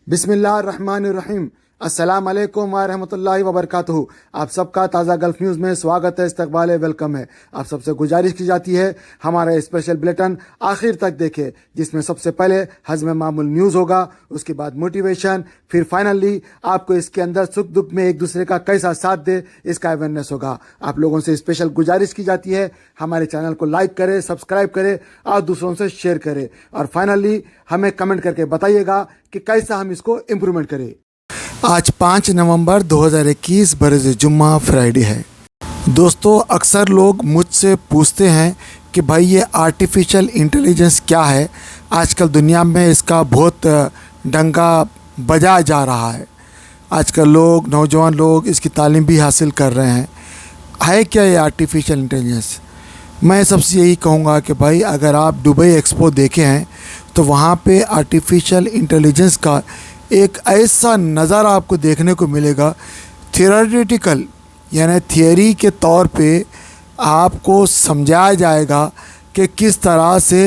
बिस्मिल्लाहिर्रहमानिर्रहीम। अस्सलाम वालेकुम व रहमतुल्लाहि व बरकातुहू। आप सबका ताज़ा गल्फ न्यूज़ में स्वागत है, इस्तकबाल है, वेलकम है। आप सबसे गुजारिश की जाती है हमारा स्पेशल बुलेटिन आखिर तक देखें, जिसमें सबसे पहले हज़म मामूल न्यूज़ होगा, उसके बाद मोटिवेशन, फिर फाइनली आपको इसके अंदर सुख दुख में एक दूसरे का कैसा साथ दे इसका अवेयरनेस होगा। आप लोगों से स्पेशल गुजारिश की जाती है हमारे चैनल को लाइक करें, सब्सक्राइब करें और दूसरों से शेयर करें, और फाइनली हमें कमेंट करके बताइएगा कि कैसा हम इसको इम्प्रूवमेंट करें। आज 5 नवंबर 2021 बरोज़ जुम्मा फ्राइडे है। दोस्तों, अक्सर लोग मुझसे पूछते हैं कि भाई ये आर्टिफिशियल इंटेलिजेंस क्या है। आजकल दुनिया में इसका बहुत डंका बजाया जा रहा है। आजकल लोग, नौजवान लोग इसकी तालीम भी हासिल कर रहे हैं। है क्या ये आर्टिफिशियल इंटेलिजेंस? मैं सबसे यही कहूँगा कि भाई अगर आप दुबई एक्सपो देखे हैं तो वहाँ पे आर्टिफिशियल इंटेलिजेंस का एक ऐसा नज़ारा आपको देखने को मिलेगा। थियोरेटिकल यानी थियरी के तौर पे आपको समझाया जाएगा कि किस तरह से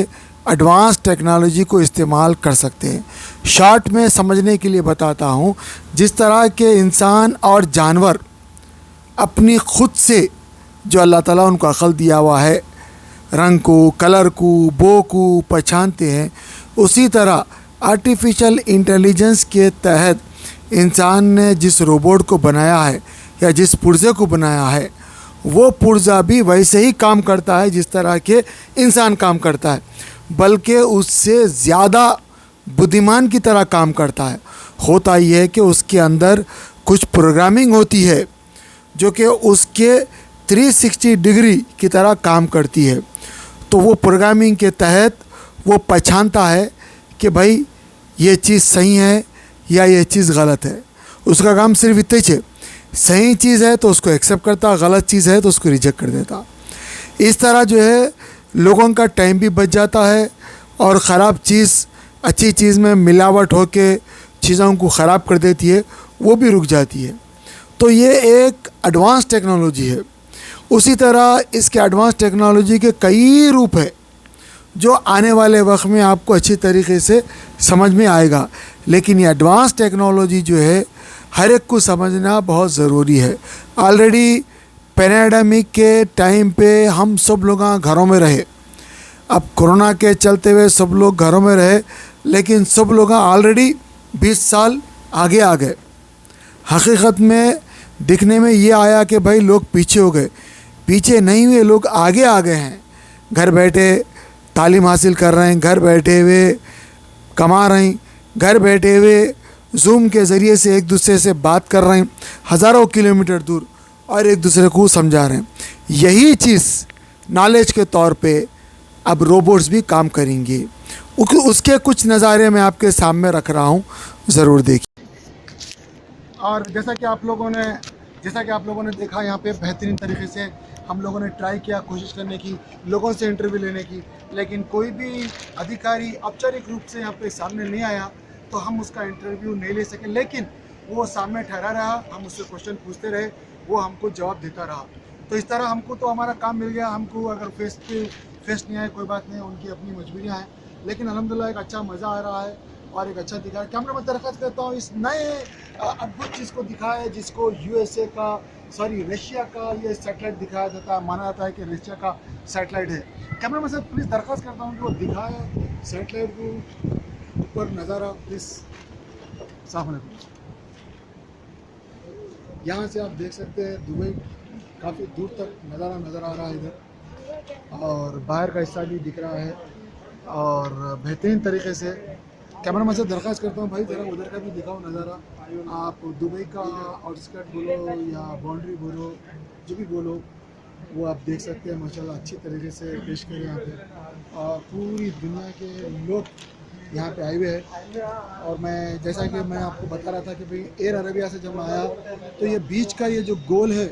एडवांस टेक्नोलॉजी को इस्तेमाल कर सकते हैं। शॉर्ट में समझने के लिए बताता हूँ, जिस तरह के इंसान और जानवर अपनी खुद से जो अल्लाह ताला उनको अक़ल दिया हुआ है, रंग को, कलर को, बो को पहचानते हैं, उसी तरह आर्टिफिशियल इंटेलिजेंस के तहत इंसान ने जिस रोबोट को बनाया है या जिस पुर्ज़े को बनाया है, वो पुर्ज़ा भी वैसे ही काम करता है जिस तरह के इंसान काम करता है, बल्कि उससे ज़्यादा बुद्धिमान की तरह काम करता है। होता ही है कि उसके अंदर कुछ प्रोग्रामिंग होती है जो कि उसके 360 डिग्री की तरह काम करती है। तो वो प्रोग्रामिंग के तहत वो पहचानता है कि भाई ये चीज़ सही है या ये चीज़ गलत है। उसका काम सिर्फ इतना ही है, सही चीज़ है तो उसको एक्सेप्ट करता, गलत चीज़ है तो उसको रिजेक्ट कर देता। इस तरह जो है लोगों का टाइम भी बच जाता है और ख़राब चीज़ अच्छी चीज़ में मिलावट होकर चीज़ों को ख़राब कर देती है, वो भी रुक जाती है। तो ये एक एडवांस टेक्नोलॉजी है। उसी तरह इसके एडवांस टेक्नोलॉजी के कई रूप है जो आने वाले वक्त में आपको अच्छी तरीके से समझ में आएगा। लेकिन ये एडवांस टेक्नोलॉजी जो है हर एक को समझना बहुत ज़रूरी है। ऑलरेडी पैंडेमिक के टाइम पे हम सब लोग घरों में रहे। अब कोरोना के चलते हुए सब लोग घरों में रहे, लेकिन सब लोग ऑलरेडी 20 साल आगे आ गए। हकीकत में दिखने में ये आया कि भाई लोग पीछे हो गए। पीछे नहीं हुए, लोग आगे आ गए हैं। घर बैठे तालीम हासिल कर रहे हैं, घर बैठे हुए कमा रहे हैं, घर बैठे हुए जूम के ज़रिए से एक दूसरे से बात कर रहे हैं हज़ारों किलोमीटर दूर, और एक दूसरे को समझा रहे हैं। यही चीज़ नॉलेज के तौर पे अब रोबोट्स भी काम करेंगे। उसके कुछ नज़ारे मैं आपके सामने रख रहा हूँ, ज़रूर देखिए। और जैसा कि आप लोगों ने देखा, यहाँ पे बेहतरीन तरीके से हम लोगों ने ट्राई किया, कोशिश करने की, लोगों से इंटरव्यू लेने की, लेकिन कोई भी अधिकारी औपचारिक रूप से यहाँ पे सामने नहीं आया तो हम उसका इंटरव्यू नहीं ले सके। लेकिन वो सामने ठहरा रहा, हम उससे क्वेश्चन पूछते रहे, वो हमको जवाब देता रहा। तो इस तरह हमको तो हमारा काम मिल गया। हमको अगर फेस नहीं आए कोई बात नहीं, उनकी अपनी मजबूरियाँ हैं, लेकिन अल्हम्दुलिल्लाह एक अच्छा मज़ा आ रहा है और एक अच्छा दिखा है। कैमरा में दरख्वास्त करता हूँ इस नए अद्भुत चीज़ को दिखाया, जिसको रशिया का ये सैटेलाइट दिखाया जाता है। माना जाता है कि रशिया का सैटेलाइट है। कैमरा में से प्लीज़ दरख्वास्त करता हूँ कि वो दिखाए सैटेलाइट को ऊपर नज़ारा प्लीज़। सामने यहाँ से आप देख सकते हैं दुबई काफ़ी दूर तक नज़ारा नज़र आ रहा है इधर, और बाहर का हिस्सा भी दिख रहा है और बेहतरीन तरीके से। कैमरा मैन से दरख्वास्त करता हूँ भाई ज़रा उधर का भी दिखाओ नज़ारा। आप दुबई का आउटस्कर्ट बोलो या बाउंड्री बोलो, जो भी बोलो, वो आप देख सकते हैं। माशाल्लाह अच्छी तरीके से पेश करें यहाँ पे, और पूरी दुनिया के लोग यहाँ पे आए हुए हैं। और मैं जैसा कि मैं आपको बता रहा था कि भाई एयर अरेबिया से जब मैं आया तो ये बीच का ये जो गोल है,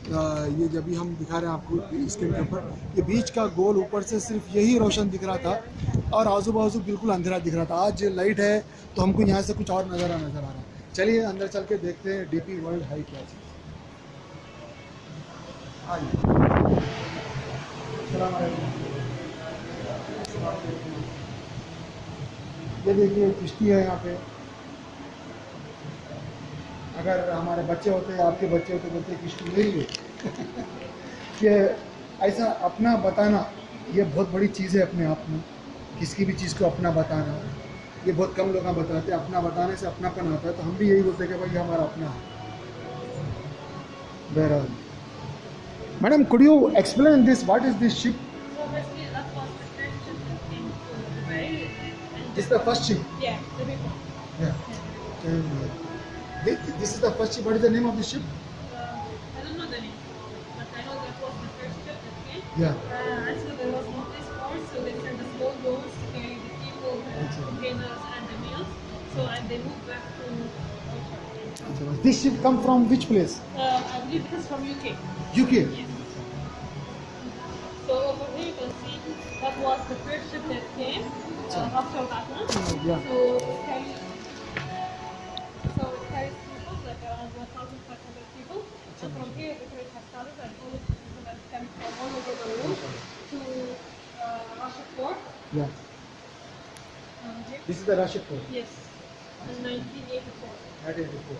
ये जब भी हम दिखा रहे हैं आपको स्क्रीन के ऊपर, ये बीच का गोल ऊपर से सिर्फ यही रोशन दिख रहा था और आजू बाजू बिल्कुल अंधेरा दिख रहा था। आज लाइट है तो हमको यहाँ से कुछ और नज़र आ रहा है। चलिए अंदर चल के देखते हैं डीपी वर्ल्ड है क्या चीज़। ये देखिए किश्ती है यहाँ पे, अगर हमारे बच्चे होते हैं, आपके बच्चे होते, बोलते कि इसको मेरी है। कि ऐसा अपना बताना ये बहुत बड़ी चीज़ है अपने आप में। किसी भी चीज़ को अपना बताना ये बहुत कम लोग बताते हैं। अपना बताने से अपनापन आता है, तो हम भी यही बोलते हैं कि भाई ये हमारा अपना है। बहरहाल madam, could you explain this? What is this ship? So basically, that was the first ship that came to Dubai. And This is the first ship. yeah, the big one. Yeah. This is the first ship. What is the name of the ship? I don't know the name, but I know that was the first ship that came. Yeah. Also, there was no place for, so they sent the small boats to carry the people, the Okay. containers, and the meals. So, and they moved back to. This ship come from which place? I believe it is from UK. UK. Yes. So over here you can see that was the first ship that came after that one. Yeah. So it carries people, like around 1,500 people. So from here the trade has started, and all of the people that came from all over the world to Russia port. Yeah. Here. This is the Russia port. Yes, in 1984. 1984.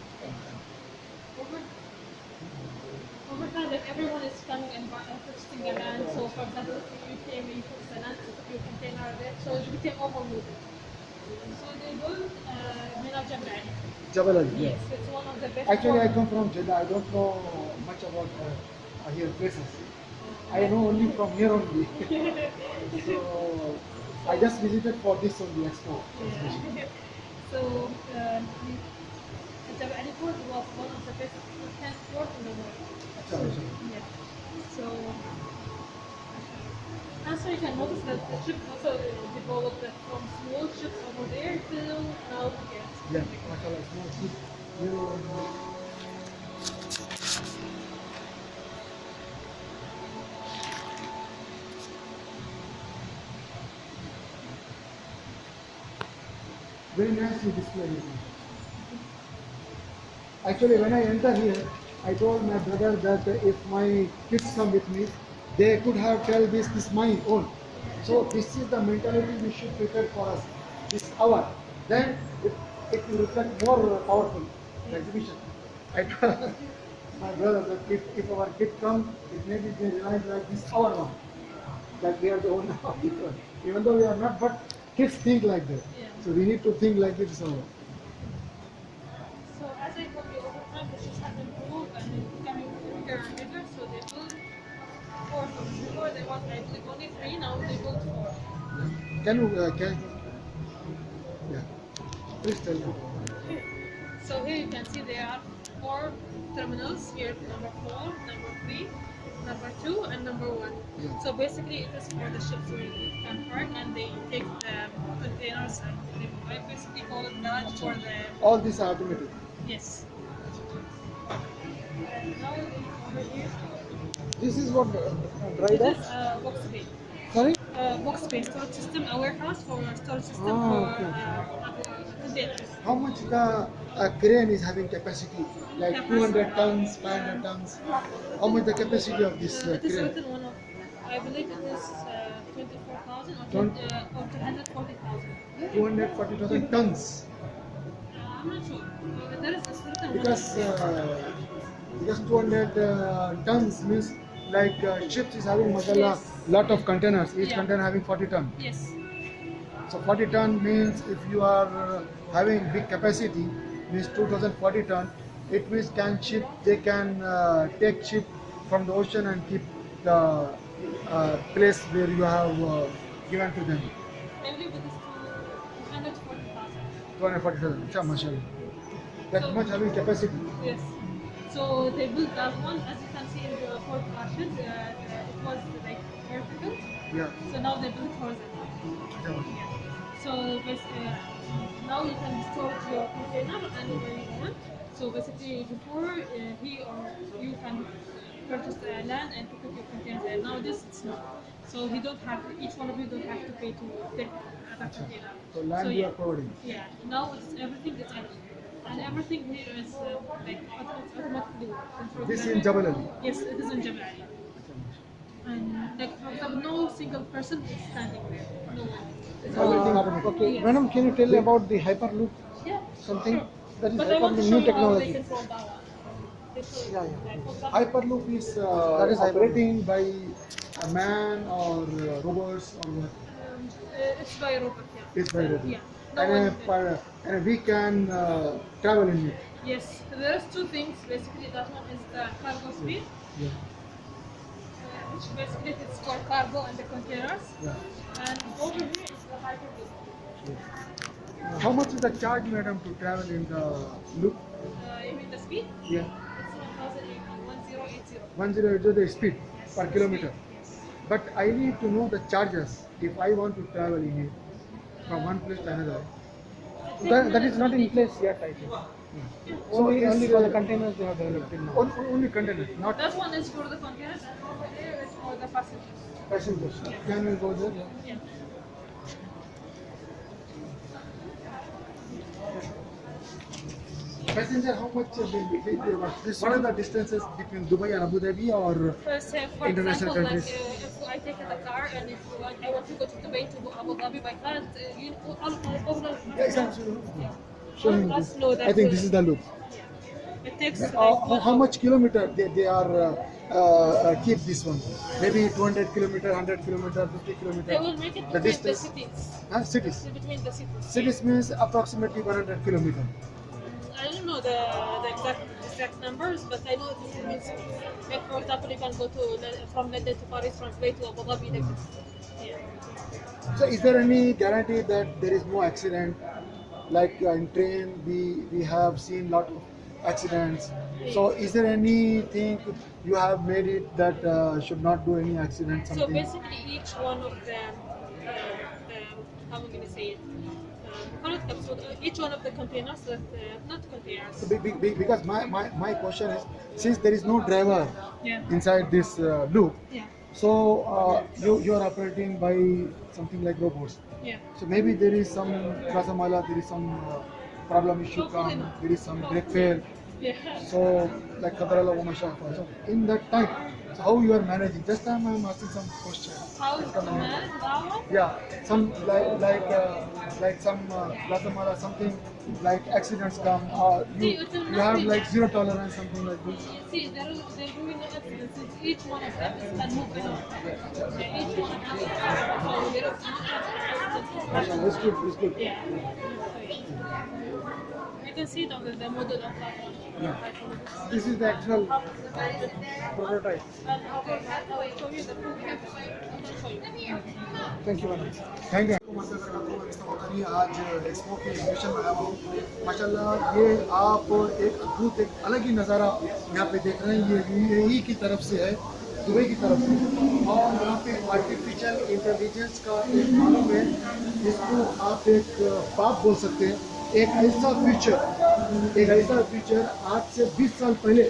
Over time, like everyone is coming and purchasing the land. So, for example, if you came and you put the land, put your container there, so it became overloaded. So they built Mina Jabal. Jabal Ali. Yes, it's one of the best. Actually, I ones. come from Jeddah. I don't know much about here places. I know only from here only. So I just visited for this only expo. Yeah. So Jabal Ali Port was one of the best port in the world. Yeah. So also you can notice that the ship also developed from small ships over there till now here. Yeah, mashallah, small ship. Very nicely displayed. Actually, when I enter here, I told my brother that if my kids come with me, they could have tell this is my own. So this is the mentality we should prepare for us. This is our. Then it will reflect more powerful the exhibition. I told my brother that if our kids come, it maybe they realize like this is our one. That we are the owner of it. Even though we are not, but kids think like that. Yeah. So we need to think like this our. So as I told you, over time the ships have improved and it's becoming bigger and bigger. So they built 4 ships. Before there was I believe only 3. Now they built 4. Can you yeah, please tell me. So here you can see there are 4 terminals. Here number 4, number 3, number 2, and number 1. Yeah. So basically it is for the ships where you can park and they take the containers and they basically call it garage for the All these are automated. yes. And now over here. This is what dry This dock? is box bay. Sorry? Box bay storage system, a warehouse for storage system Ah, for okay. containers. How much the crane is having capacity? Like 200 tons, 500 tons. How much the capacity of this It is crane? written one of, I believe it is 24,000 or, or 240,000. 240,000 tons. I'm not sure. There is this written Because 200 tons means like ships is having mashallah Yes. lot of containers. Each Yeah. container having 40 ton. Yes. So 40 ton means if you are having big capacity means 2040 ton. It means they can take ship from the ocean and keep the place where you have given to them. I believe it is 240,000. 240,000. Inshallah, mashallah. That So- much having capacity. Yes. So they built that one, as you can see in the Fort Rashid, it was like vertical. Yeah. So now they built horizontal. Inshallah. So basically, now you can store your container anywhere you want. So basically, before he or you can purchase the land and put your container there. Now this it's not. So he don't have each one of you don't have to pay to take that container. So land you yeah. are providing. Yeah. Now it's everything is empty. And everything here is like automatically controlled. This in Jabal Ali. Yes, it is in Jabal Ali. And like for example, no single person is standing there. No one. It's all Everything automatic. Okay, Yes. Madam, can you tell about the Hyperloop Yeah. something? Sure. That is But I want to Hyperloop, show new you how they technology. control that one. Yeah, yeah. Like, for example, Hyperloop is That is operating by a man or robots or what? it's by robot, yeah. It's by robot. Yeah. No one, And we can travel in it. yes, there's two things basically. That one is the cargo speed, Yeah. which basically is for cargo and the containers. Yeah. And over here is the hyperloop. How much is the charge, madam, to travel in the loop? You mean the speed? Yeah. It's 1080. 1080 the speed per kilometer. But I need to know the charges if I want to travel in it from one place to another. That is not in place yet, I think. Only for the containers they have developed it now. Only containers, not That one is for the containers, and over there is for the passengers. passengers. Can we go there? Yeah. Passenger, how much what are the distances between Dubai and Abu Dhabi or Say, for International example, countries. like if I take the car and if I want to go to Dubai to go Abu Dhabi by car, Show him Let's this. know that, I think this is the loop. it takes like How much kilometer they are keep this one? Maybe 200 kilometer, 100 kilometer, 50 kilometer. They will make it The between the distance. cities. Cities. Between the cities. Cities means approximately 100 kilometer. I don't know the exact numbers, but I know this means, like for example, you can go from London to Paris, from Dubai to Abu Dhabi, like this. Yeah. So is there any guarantee that there is no accident? Like in train, we have seen lot of accidents. So is there anything you have made it that should not do any accident? So Something? basically, each one of them, how am I going to say it? So each one of the containers, that not containers. So because my question is, since there is no driver Yeah. inside this loop, Yeah. so you are operating by something like robots. Yeah. So maybe there is some Rasamala, there is some problem issue Hopefully come, not. there is some brake fail. Yeah. So like Qadarala wa Mashafa. So in that time, so how you are managing? Just time I am asking some questions. How is the man? That one? Yeah, some like some Rasamala, something like accidents come. See, You it will you not have be like that. zero tolerance, something like this. See, they're doing the accidents. Each one of them can move alone. Yeah, each one has a car, so there is no accident. It's good, it's good. Yeah. You can see the model of that one. Yeah. This is the actual prototype. And after that, I will show you the full capsule. I will show you. Thank you very much. Thank you. आज expo के exhibition में आया हूँ माशाल्लाह। ये आप एक अद्भुत एक अलग ही नज़ारा यहाँ पे देख रहे हैं। ये यूएई की तरफ से है, दुबई की तरफ से, और यहाँ पे आर्टिफिशियल इंटेलिजेंस का एक मालूम है, इसको आप एक बाप बोल सकते हैं। एक ऐसा फीचर आज से 20 साल पहले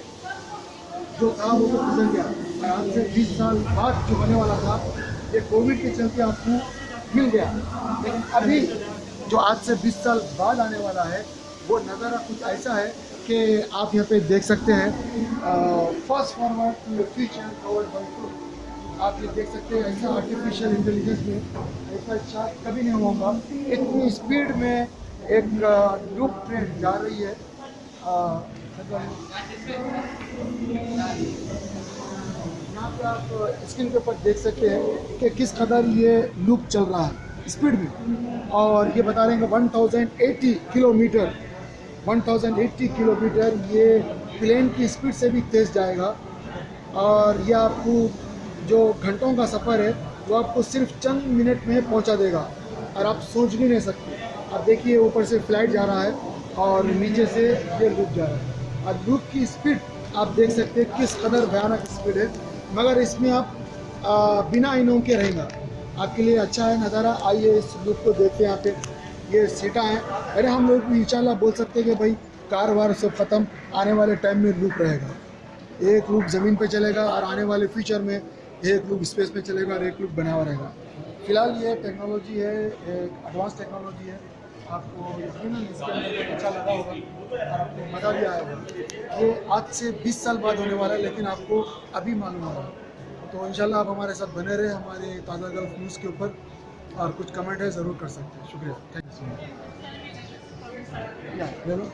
जो था वो तो गुजर गया, और आज से 20 साल बाद जो होने वाला था ये कोविड के चलते आपको मिल गया। लेकिन अभी जो आज से 20 साल बाद आने वाला है वो नज़ारा कुछ ऐसा है कि आप यहाँ पे देख सकते हैं। Fast forward feature covered by आप ये देख सकते हैं। ऐसा आर्टिफिशियल इंटेलिजेंस में ऐसा शायद कभी नहीं होगा। इतनी स्पीड में एक लूप ट्रेन जा रही है। यहाँ पे आप स्क्रीन के ऊपर देख सकते हैं कि किस कदर ये लूप चल रहा है स्पीड में, और ये बता रहे हैं कि 1080 किलोमीटर ये प्लेन की स्पीड से भी तेज़ जाएगा। और ये आपको जो घंटों का सफ़र है वो आपको सिर्फ चंद मिनट में पहुंचा देगा, और आप सोच भी नहीं सकते। आप देखिए ऊपर से फ्लाइट जा रहा है और नीचे से ये लूप जा रहा है, और लूप की स्पीड आप देख सकते हैं किस कदर भयानक स्पीड है। मगर इसमें आप बिना आइनों के रहेगा, आपके लिए अच्छा है नज़ारा। आइए इस लूप को देखते हैं। यहाँ पे ये सीटा है। अरे हम लोग इंशाल्लाह बोल सकते हैं कि भाई कार वार सब ख़त्म, आने वाले टाइम में लूप रहेगा। एक लूप ज़मीन पे चलेगा और आने वाले फ्यूचर में एक लूप स्पेस पे चलेगा और एक लूप बना हुआ रहेगा। फ़िलहाल ये टेक्नोलॉजी है, एक एडवांस टेक्नोलॉजी है। आपको यकीनन इसके अंदर अच्छा लगा होगा और आपको मज़ा भी आएगा। ये आज से 20 साल बाद होने वाला है, लेकिन आपको अभी मालूम होगा। तो इंशाल्लाह आप हमारे साथ बने रहे हमारे ताज़ा गल्फ न्यूज़ के ऊपर, और कुछ कमेंट है ज़रूर कर सकते हैं। शुक्रिया, थैंक यू सो मच। या ले लो।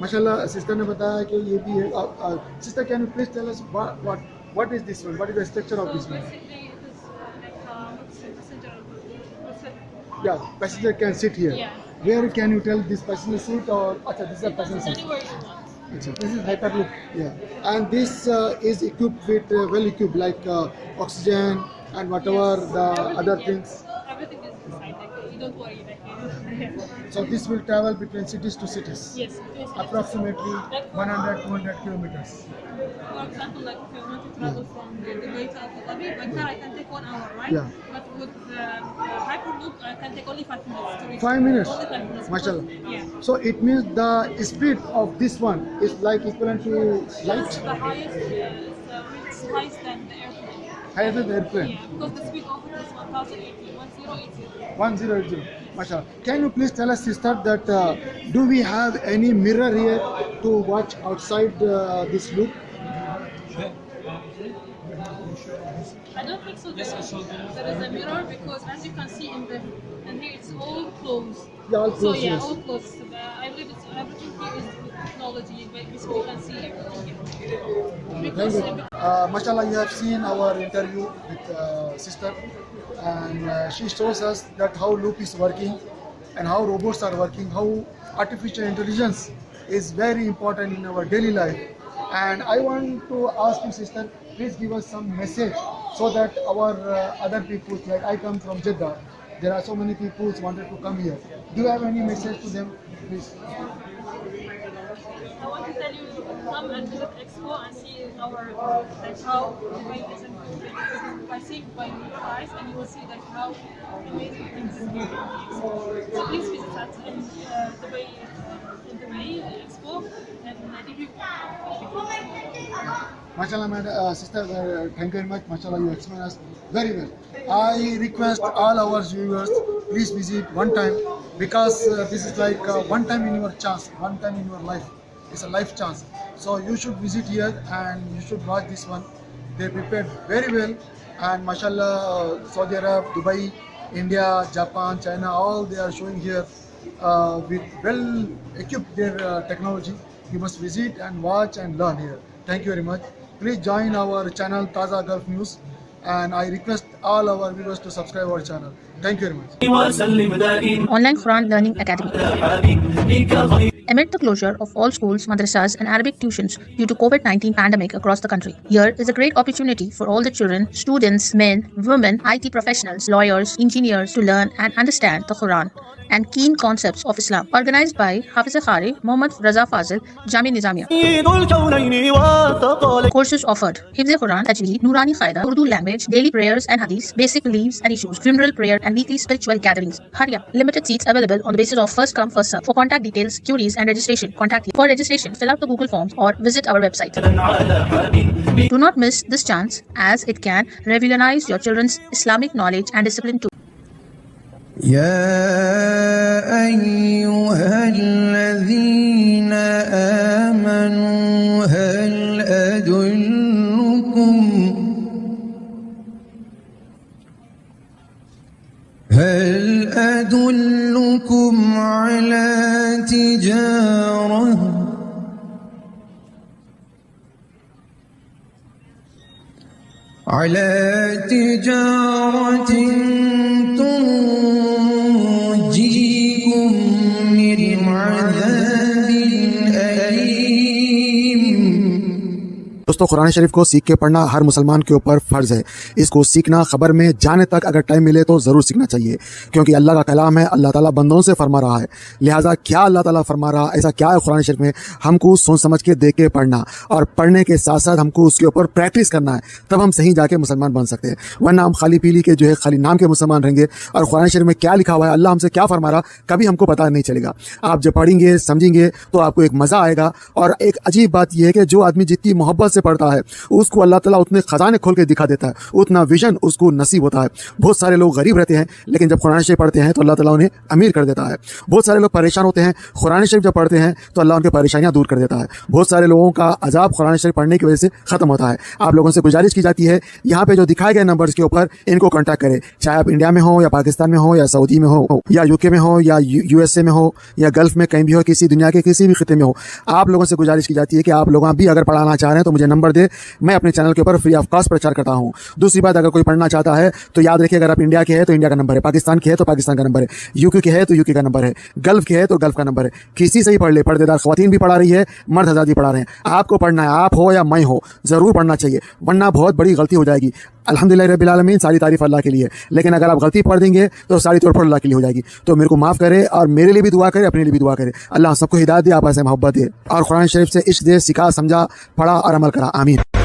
माशाल्लाह सिस्टर ने बताया कि ये भी है। Sister can you please tell us what is this one, what is the structure of So this one? basically, it is like passenger. What's it? Yeah, passenger can sit here. Yeah. Where can you tell this passenger seat or this is a passenger seat? Anywhere you want. This is Hyperloop. Yeah, and this is equipped with well equipped like oxygen and whatever Yes, the everything, other yes. things. Everything is inside. Like you don't worry. Like So this will travel between cities to cities. yes, it is. Approximately Like 100-200 kilometers. for example, like if you want to travel from Dubai to Abu Dhabi, by car I can take 1 hour, right? Yeah. But with Hyperloop, I can take only 5 minutes to reach. 5 minutes? Only 5 minutes. Mashallah. because- Yeah. So it means the speed of this one is like equivalent to light, It's the highest. It's highest than the airplane. higher than the airplane. Yeah, because the speed of it is 1080. 1080. 1080. Mashallah. Can you please tell us, sister, that do we have any mirror here to watch outside this loop? I don't think so. There is a mirror because as you can see in the and here it's all closed. Yeah, all So closed, yeah, yes. all closed. So, I believe it's everything here is with technology. Basically, you can see everything here. Because Mashallah, you have seen our interview with sister, and she shows us that how loop is working and how robots are working, how artificial intelligence is very important in our daily life. And I want to ask you, sister, please give us some message so that our other people, like I come from Jeddah, there are so many people who wanted to come here. Do you have any message to them, please? I want to tell you, come and visit Expo and see our like how Dubai is improving by seeing by your eyes, and you will see like how amazing things is here in the Expo. So please visit us in Dubai Expo and if you Mashallah, sister, thank you very much. Mashallah, you explain us very well. I request all our viewers, please visit one time because this is like one time in your chance, one time in your life. It's a life chance. So you should visit here and you should watch this one. They prepared very well, and Mashallah, Saudi Arabia, Dubai, India, Japan, China, all they are showing here with well equipped their technology. You must visit and watch and learn here. Thank you very much. Please join our channel Taza Gulf News, and I request all our viewers to subscribe our channel. Thank you very much. Online Quran Learning Academy. Amid the closure of all schools, madrasas and Arabic tuitions due to COVID-19 pandemic across the country, here is a great opportunity for all the children, students, men, women, IT professionals, lawyers, engineers to learn and understand the Quran and keen concepts of Islam. Organized by Hafiz Khari, Muhammad Raza Fazil, Jami Nizamia. Courses offered: Hifz Quran, Tajweed, Nurani Qaida, Urdu language, daily prayers and hadith, basic beliefs and issues, funeral prayer and weekly spiritual gatherings. Hurry up! Limited seats available on the basis of first come first serve. For contact details, queries and registration, contact me. For registration, fill out the Google forms or visit our website. Do not miss this chance as it can revolutionize your children's Islamic knowledge and discipline too. يا أيها الذين آمنوا هل أدلكم على تجارة تنجيكم من عذاب أليم. दोस्तों, कुरान शरीफ को सीख के पढ़ना हर मुसलमान के ऊपर फ़र्ज़ है। इसको सीखना, ख़बर में जाने तक अगर टाइम मिले तो ज़रूर सीखना चाहिए, क्योंकि अल्लाह का कलाम है। अल्लाह ताला बंदों से फरमा रहा है, लिहाजा क्या अल्लाह ताला फरमा रहा है, ऐसा क्या है कुरान शरीफ में, हमको सोच समझ के देख के पढ़ना और पढ़ने के साथ साथ हमको उसके ऊपर प्रैक्टिस करना है, तब हम सही जाके मुसलमान बन सकते हैं। वरना हम खाली पीली के जो है खाली नाम के मुसलमान रहेंगे और कुरान शरीफ में क्या लिखा हुआ है, अल्लाह हमसे क्या फरमा रहा, कभी हमको पता नहीं चलेगा। आप जब पढ़ेंगे, समझेंगे तो आपको एक मज़ा आएगा। और एक अजीब बात यह है कि जो आदमी जितनी मोहब्बत से पढ़ता है उसको अल्लाह ताला उतने खजाने खोल के दिखा देता है, उतना विजन उसको नसीब होता है। बहुत सारे लोग गरीब रहते हैं लेकिन जब कुरान शरीफ पढ़ते हैं तो अल्लाह ताला उन्हें अमीर कर देता है। बहुत सारे लोग परेशान होते हैं, कुरान शरीफ जब पढ़ते हैं तो अल्लाह उनकी परेशानियां दूर कर देता है। बहुत सारे लोगों का अजाब कुरान शरीफ पढ़ने की वजह से खत्म होता है। आप लोगों से गुजारिश की जाती है यहाँ पे जो दिखाए गए नंबर्स के ऊपर इनको कॉन्टैक्ट करें, चाहे आप इंडिया में हो या पाकिस्तान में हो या सऊदी में हो या यूके में हो या यूएसए में हो या गल्फ में कहीं भी हो, किसी दुनिया के किसी भी खिते में हो, आप लोगों से गुजारिश की जाती है कि आप लोग भी अगर पढ़ाना चाह रहे हैं तो मुझे नंबर दे, मैं अपने चैनल के ऊपर फ्री ऑफ कॉस्ट प्रचार करता हूँ। दूसरी बात, अगर कोई पढ़ना चाहता है तो याद रखिए, अगर आप इंडिया के हैं तो इंडिया का नंबर है, पाकिस्तान के है तो पाकिस्तान का नंबर है, यूके के है तो यूके का नंबर है, गल्फ के है तो गल्फ का नंबर है। किसी से ही पढ़ ले, पर्देदार ख़वातीन भी पढ़ा रही है, मर्द हज़रात भी पढ़ा रहे हैं। आपको पढ़ना है, आप हो या मैं हो, ज़रूर पढ़ना चाहिए, वरना बहुत बड़ी गलती हो जाएगी। अल्हम्दुलिल्लाह रब्बिल आलमीन, सारी तारीफ अल्लाह के लिए, लेकिन अगर आप गलती पढ़ देंगे तो सारी तौर पर अल्लाह के लिए हो जाएगी। तो मेरे को माफ़ करे और मेरे लिए भी दुआ करे, अपने लिए भी दुआ करे। अल्लाह सबको हिदायत दे, आपस में मोहब्बत दे और कुरान शरीफ से इश्क दे, सिखा, समझा, पढ़ा और अमल करा। आमीन।